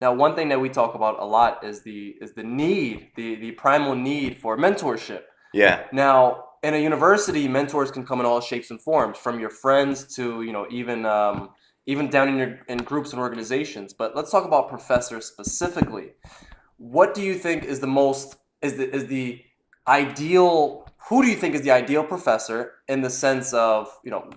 Now, one thing that we talk about a lot is the need, the primal need for mentorship. Yeah. Now, in a university, mentors can come in all shapes and forms, from your friends to even down in groups and organizations. But let's talk about professors specifically. What do you think is the most is the ideal? Who do you think is the ideal professor in the sense of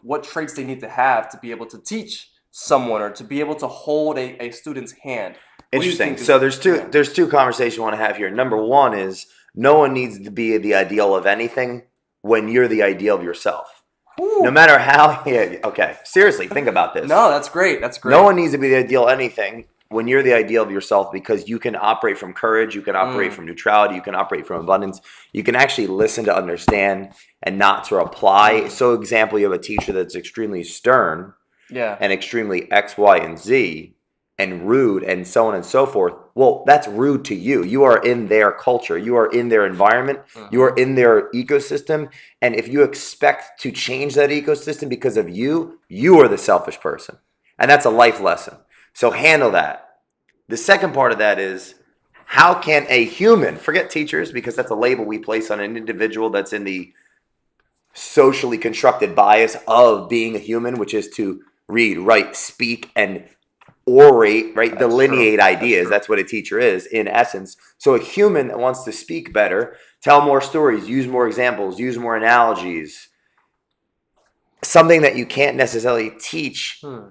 what traits they need to have to be able to teach someone or to be able to hold a student's hand? What do you Interesting. think So is there's two yeah? there's two conversations I want to have here. Number one is no one needs to be the ideal of anything when you're the ideal of yourself. No Whew. matter how yeah, okay. Seriously, think about this. No, that's great. That's No great. one needs to be the ideal of anything when you're the ideal of yourself because you can operate from courage, you can operate Mm, from neutrality, you can operate from abundance. You can actually listen to understand and not to reply. mm. So example, you have a teacher that's extremely stern Yeah. and extremely X, Y, and Z and rude and so on and so forth. Well, that's rude to you. You are in their culture, you are in their environment, you are Mm-hmm. in their ecosystem. And if you expect to change that ecosystem because of you, you are the selfish person. And that's a life lesson. So handle that. The second part of that is how can a human, forget teachers, because that's a label we place on an individual that's in the socially constructed bias of being a human, which is to read, write, speak, and orate, right? That's true. Delineate That's ideas. true. That's what a teacher is in essence. So a human that wants to speak better, tell more stories, use more examples, use more analogies, something that you can't necessarily teach, Hmm.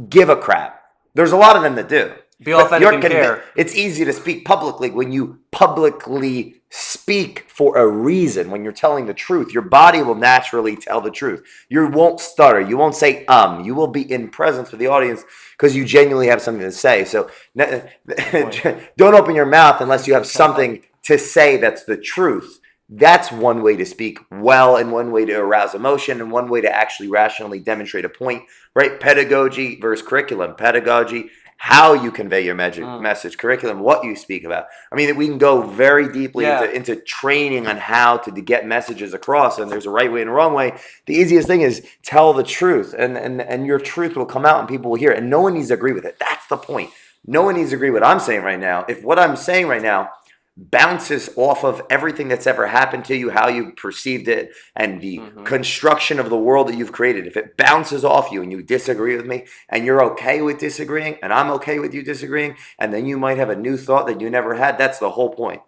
give a crap. There's a lot of them that do. Be But authentic and care. it's easy to speak publicly when you publicly speak for a reason. When you're telling the truth, your body will naturally tell the truth. You won't stutter. You won't say You will be in presence with the audience because you genuinely have something to say. So Good point. don't open your mouth unless you have something to say that's the truth. That's one way to speak well, and one way to arouse emotion, and one way to actually rationally demonstrate a point, right? Pedagogy versus curriculum. Pedagogy, how you convey your Mm. message. Curriculum, what you speak about. I mean, we can go very deeply Yeah. into training on how to get messages across, and there's a right way and a wrong way. The easiest thing is tell the truth, and your truth will come out, and people will hear it, and no one needs to agree with it. That's the point. No one needs to agree with what I'm saying right now. If what I'm saying right now bounces off of everything that's ever happened to you, how you perceived it, and the Mm-hmm. construction of the world that you've created. If it bounces off you and you disagree with me, and you're okay with disagreeing, and I'm okay with you disagreeing, and then you might have a new thought that you never had, that's the whole point.